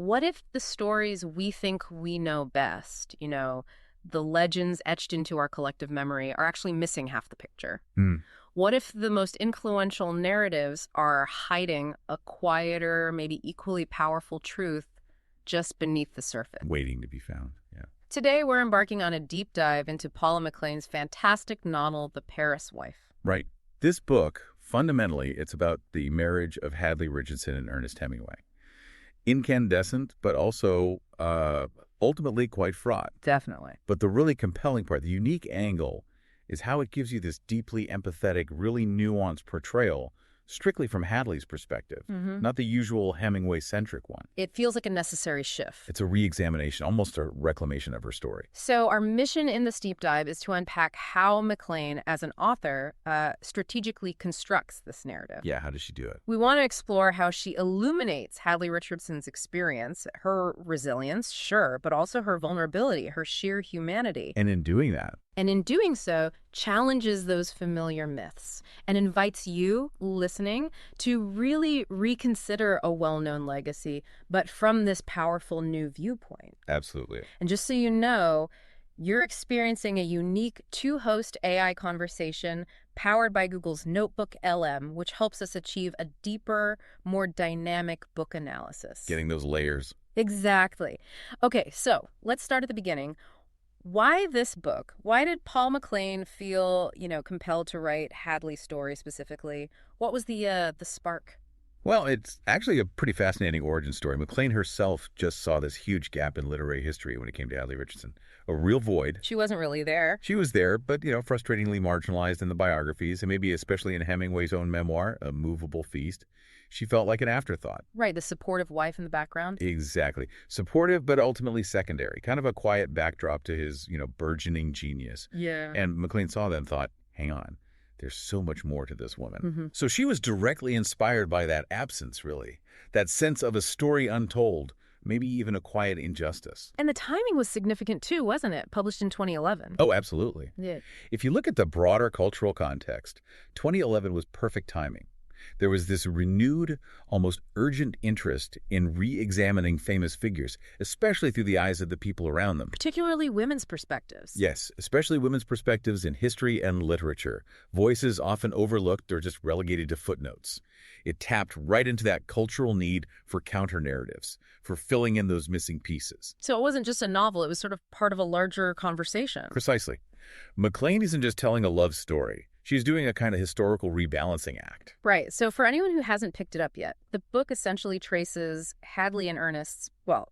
What if the stories we think we know best, the legends etched into our collective memory, are actually missing half the picture? Hmm. What if the most influential narratives are hiding a quieter, maybe equally powerful truth just beneath the surface? Waiting to be found. Yeah. Today, we're embarking on a deep dive into Paula McLain's fantastic novel, The Paris Wife. Right. This book, fundamentally, it's about the marriage of Hadley Richardson and Ernest Hemingway. Incandescent, but also ultimately quite fraught. Definitely. But the really compelling part, the unique angle, is how it gives you this deeply empathetic, really nuanced portrayal, strictly from Hadley's perspective, not the usual Hemingway-centric one. It feels like a necessary shift. It's a re-examination, almost a reclamation of her story. So our mission in this deep dive is to unpack how McLain, as an author, strategically constructs this narrative. Yeah, how does she do it? We want to explore how she illuminates Hadley Richardson's experience, her resilience, sure, but also her vulnerability, her sheer humanity. And in doing that, And in doing so, challenges those familiar myths and invites you, listening, to really reconsider a well-known legacy, but from this powerful new viewpoint. absolutely. And just so you know, you're experiencing a unique two-host AI conversation powered by Google's NotebookLM, which helps us achieve a deeper, more dynamic book analysis. Getting those layers. Exactly. Okay, so let's start at the beginning. Why this book? Why did Paul McLain feel, compelled to write Hadley's story specifically? What was the spark? Well, it's actually a pretty fascinating origin story. McLain herself just saw this huge gap in literary history when it came to Hadley Richardson. A real void. She wasn't really there. She was there, but, frustratingly marginalized in the biographies, and maybe especially in Hemingway's own memoir, A Movable Feast. She felt like an afterthought. Right, the supportive wife in the background. Exactly. Supportive, but ultimately secondary. Kind of a quiet backdrop to his, burgeoning genius. Yeah. And McLain saw that and thought, hang on, there's so much more to this woman. Mm-hmm. So she was directly inspired by that absence, really. That sense of a story untold, maybe even a quiet injustice. And the timing was significant too, wasn't it? Published in 2011. Oh, absolutely. Yeah. If you look at the broader cultural context, 2011 was perfect timing. There was this renewed, almost urgent interest in re-examining famous figures, especially through the eyes of the people around them. Particularly women's perspectives. Yes, especially women's perspectives in history and literature, voices often overlooked or just relegated to footnotes. It tapped right into that cultural need for counter-narratives, for filling in those missing pieces. So it wasn't just a novel, it was sort of part of a larger conversation. Precisely. McLain isn't just telling a love story. She's doing a kind of historical rebalancing act. Right. So for anyone who hasn't picked it up yet, the book essentially traces Hadley and Ernest's,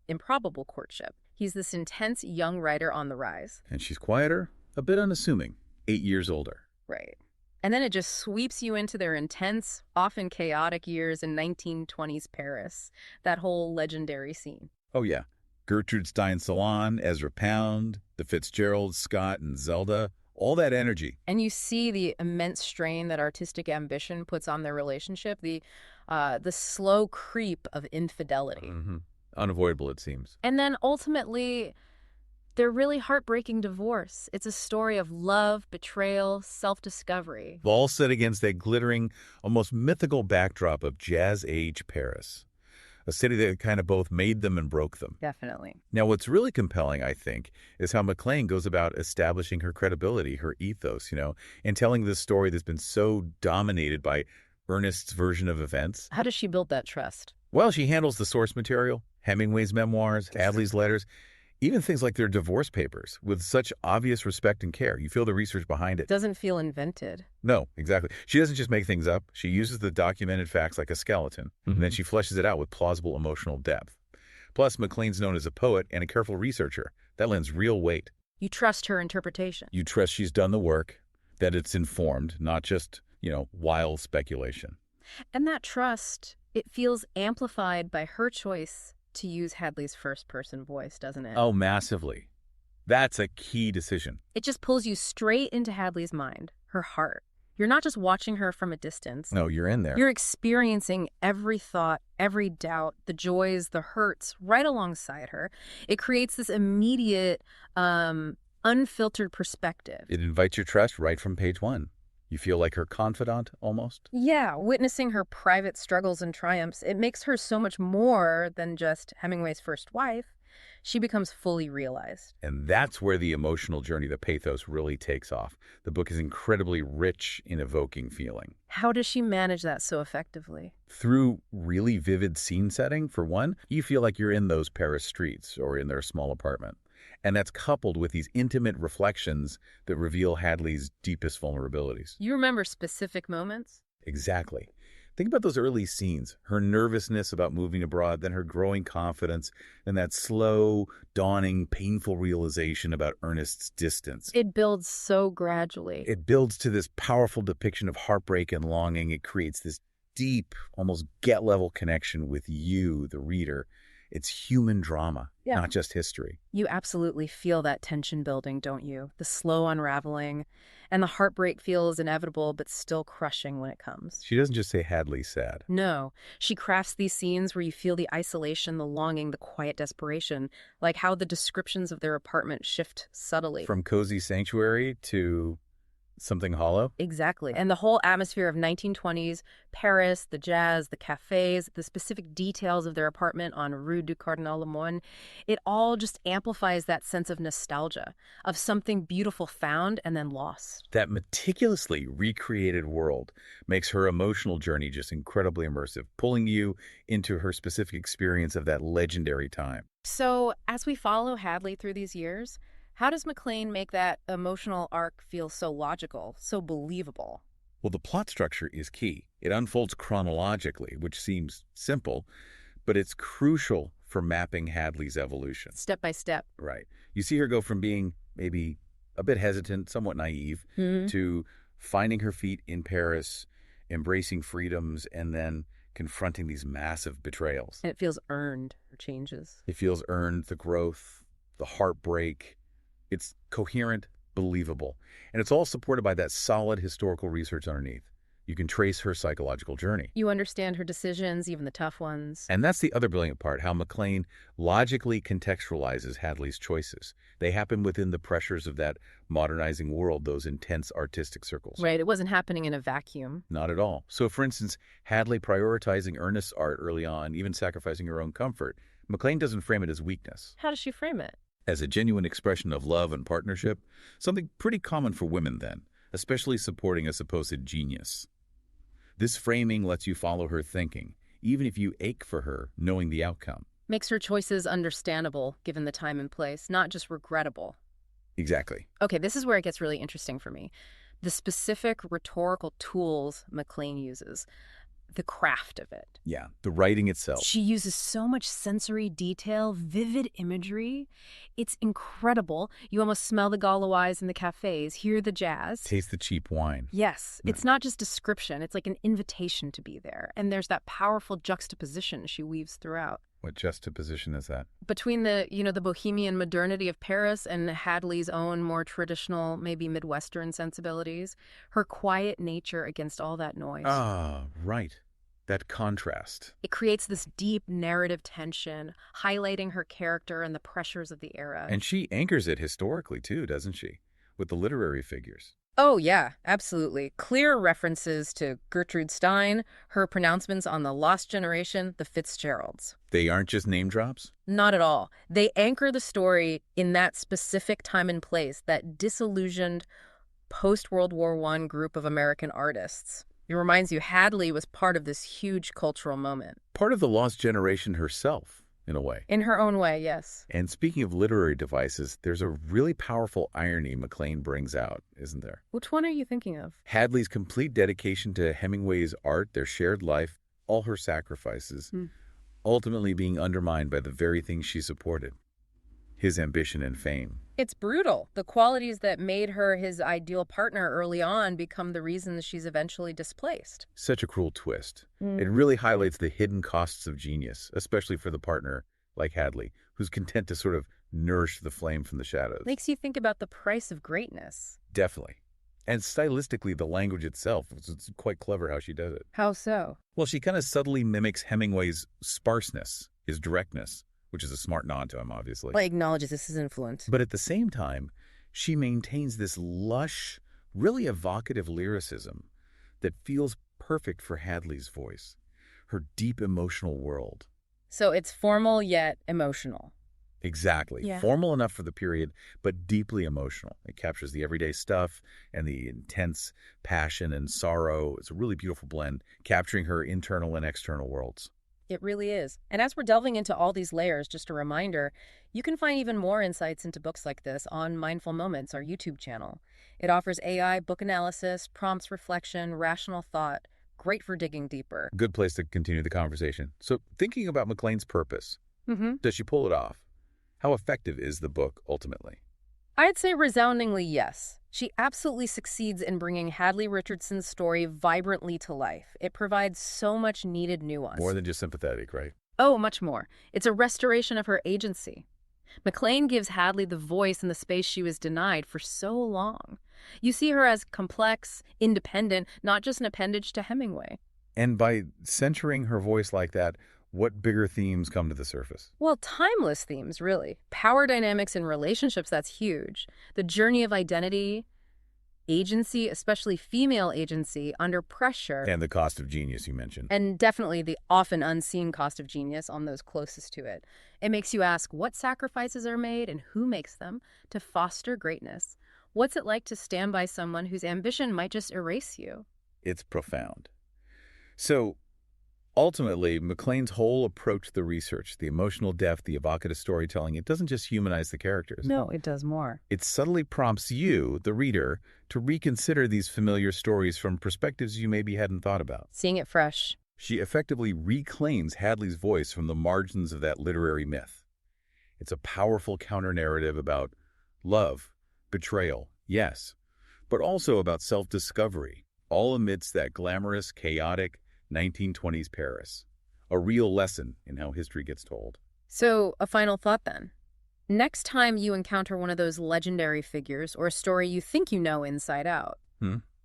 improbable courtship. He's this intense young writer on the rise. And she's quieter, a bit unassuming, 8 years older. Right. And then it just sweeps you into their intense, often chaotic years in 1920s Paris, that whole legendary scene. Oh, yeah. Gertrude Stein's Salon, Ezra Pound, the Fitzgeralds, Scott and Zelda, all that energy. And you see the immense strain that artistic ambition puts on their relationship, the slow creep of infidelity. Unavoidable, it seems. And then ultimately, their really heartbreaking divorce. It's a story of love, betrayal, self-discovery. All set against that glittering, almost mythical backdrop of jazz-age Paris. A city that kind of both made them and broke them. Definitely. Now, what's really compelling, I think, is how McLain goes about establishing her credibility, her ethos, and telling this story that's been so dominated by Ernest's version of events. How does she build that trust? Well, she handles the source material, Hemingway's memoirs, Hadley's letters, even things like their divorce papers, with such obvious respect and care. You feel the research behind it. Doesn't feel invented. No, exactly. She doesn't just make things up. She uses the documented facts like a skeleton, and then she fleshes it out with plausible emotional depth. Plus, McLain's known as a poet and a careful researcher. That lends real weight. You trust her interpretation. You trust she's done the work, that it's informed, not just, wild speculation. And that trust, it feels amplified by her choice to use Hadley's first-person voice, doesn't it? Oh, massively. That's a key decision. It just pulls you straight into Hadley's mind, her heart. You're not just watching her from a distance. No, you're in there. You're experiencing every thought, every doubt, the joys, the hurts, right alongside her. It creates this immediate, unfiltered perspective. It invites your trust right from page one. You feel like her confidant, almost? Yeah, witnessing her private struggles and triumphs, it makes her so much more than just Hemingway's first wife. She becomes fully realized. And that's where the emotional journey, the pathos, really takes off. The book is incredibly rich in evoking feeling. How does she manage that so effectively? Through really vivid scene setting, for one, you feel like you're in those Paris streets or in their small apartment. And that's coupled with these intimate reflections that reveal Hadley's deepest vulnerabilities. You remember specific moments? Exactly. Think about those early scenes, her nervousness about moving abroad, then her growing confidence, and that slow, dawning, painful realization about Ernest's distance. It builds so gradually. It builds to this powerful depiction of heartbreak and longing. It creates this deep, almost gut-level connection with you, the reader. It's human drama, not just history. You absolutely feel that tension building, don't you? The slow unraveling, and the heartbreak feels inevitable but still crushing when it comes. She doesn't just say Hadley's sad. No, she crafts these scenes where you feel the isolation, the longing, the quiet desperation, like how the descriptions of their apartment shift subtly. From cozy sanctuary to something hollow? Exactly. And the whole atmosphere of 1920s, Paris, the jazz, the cafes, the specific details of their apartment on Rue du Cardinal Lemoine, it all just amplifies that sense of nostalgia, of something beautiful found and then lost. That meticulously recreated world makes her emotional journey just incredibly immersive, pulling you into her specific experience of that legendary time. So, as we follow Hadley through these years, how does McLain make that emotional arc feel so logical, so believable? Well, the plot structure is key. It unfolds chronologically, which seems simple, but it's crucial for mapping Hadley's evolution. Step by step. Right. You see her go from being maybe a bit hesitant, somewhat naive, to finding her feet in Paris, embracing freedoms, and then confronting these massive betrayals. And it feels earned, or changes. It feels earned, the growth, the heartbreak. It's coherent, believable, and it's all supported by that solid historical research underneath. You can trace her psychological journey. You understand her decisions, even the tough ones. And that's the other brilliant part, how McLain logically contextualizes Hadley's choices. They happen within the pressures of that modernizing world, those intense artistic circles. Right, it wasn't happening in a vacuum. Not at all. So, for instance, Hadley prioritizing Ernest's art early on, even sacrificing her own comfort, McLain doesn't frame it as weakness. How does she frame it? As a genuine expression of love and partnership, something pretty common for women then, especially supporting a supposed genius. This framing lets you follow her thinking, even if you ache for her, knowing the outcome. Makes her choices understandable, given the time and place, not just regrettable. Exactly. Okay, this is where it gets really interesting for me. The specific rhetorical tools McLain uses. The craft of it. Yeah, the writing itself. She uses so much sensory detail, vivid imagery. It's incredible. You almost smell the Gauloise in the cafes, hear the jazz. Taste the cheap wine. Yes, it's not just description. It's like an invitation to be there. And there's that powerful juxtaposition she weaves throughout. What juxtaposition is that? Between the bohemian modernity of Paris and Hadley's own more traditional, maybe Midwestern sensibilities, her quiet nature against all that noise. Ah, right. That contrast. It creates this deep narrative tension, highlighting her character and the pressures of the era. And she anchors it historically too, doesn't she? With the literary figures. Oh, yeah, absolutely. Clear references to Gertrude Stein, her pronouncements on the Lost Generation, the Fitzgeralds. They aren't just name drops? Not at all. They anchor the story in that specific time and place, that disillusioned post-World War I group of American artists. It reminds you Hadley was part of this huge cultural moment. Part of the Lost Generation herself, in a way. In her own way, yes. And speaking of literary devices, there's a really powerful irony McLain brings out, isn't there? Which one are you thinking of? Hadley's complete dedication to Hemingway's art, their shared life, all her sacrifices, ultimately being undermined by the very things she supported. His ambition and fame. It's brutal. The qualities that made her his ideal partner early on become the reasons she's eventually displaced. Such a cruel twist. It really highlights the hidden costs of genius, especially for the partner like Hadley, who's content to sort of nourish the flame from the shadows. Makes you think about the price of greatness. Definitely. And stylistically, the language itself, it's quite clever how she does it. How so? Well, she kind of subtly mimics Hemingway's sparseness, his directness, which is a smart nod to him, obviously. Well, acknowledges this is influence. But at the same time, she maintains this lush, Really evocative lyricism that feels perfect for Hadley's voice, her deep emotional world. So it's formal yet emotional. Exactly. Yeah. Formal enough for the period, but deeply emotional. It captures the everyday stuff and the intense passion and sorrow. It's a really beautiful blend, capturing her internal and external worlds. It really is. And as we're delving into all these layers, just a reminder, you can find even more insights into books like this on Mindful Moments, our YouTube channel. It offers AI book analysis, prompts reflection, rational thought, great for digging deeper. Good place to continue the conversation. So, thinking about McLain's purpose, Mm-hmm. does she pull it off? How effective is the book ultimately? I'd say resoundingly yes. She absolutely succeeds in bringing Hadley Richardson's story vibrantly to life. It provides so much needed nuance. More than just sympathetic, right? Oh, much more. It's a restoration of her agency. McLain gives Hadley the voice and the space she was denied for so long. You see her as complex, independent, not just an appendage to Hemingway. And by centering her voice like that, what bigger themes come to the surface? Well, timeless themes, really. Power dynamics in relationships, that's huge. The journey of identity, agency, especially female agency, under pressure. And the cost of genius you mentioned. And definitely the often unseen cost of genius on those closest to it. It makes you ask what sacrifices are made and who makes them to foster greatness. What's it like to stand by someone whose ambition might just erase you? It's profound. So, ultimately, McLain's whole approach to the research, the emotional depth, the evocative storytelling, it doesn't just humanize the characters. No, it does more. It subtly prompts you, the reader, to reconsider these familiar stories from perspectives you maybe hadn't thought about. Seeing it fresh. She effectively reclaims Hadley's voice from the margins of that literary myth. It's a powerful counter-narrative about love, betrayal, yes, but also about self-discovery, all amidst that glamorous, chaotic 1920s Paris. A real lesson in how history gets told. So, a final thought then. Next time you encounter one of those legendary figures or a story you think you know inside out,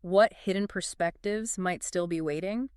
what hidden perspectives might still be waiting?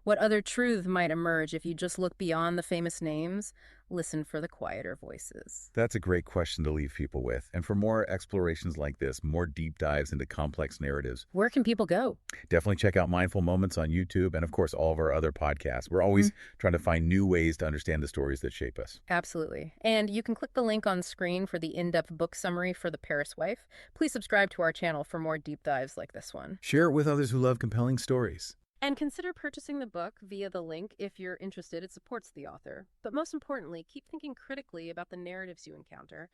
What other truth might emerge if you just look beyond the famous names, listen for the quieter voices? That's a great question to leave people with. And for more explorations like this, more deep dives into complex narratives, Where can people go? definitely check out Mindful Moments on YouTube and, of course, all of our other podcasts. We're always trying to find new ways to understand the stories that shape us. Absolutely. And you can click the link on screen for the in-depth book summary for The Paris Wife. Please subscribe to our channel for more deep dives like this one. Share it with others who love compelling stories. And consider purchasing the book via the link if you're interested. It supports the author. But most importantly, keep thinking critically about the narratives you encounter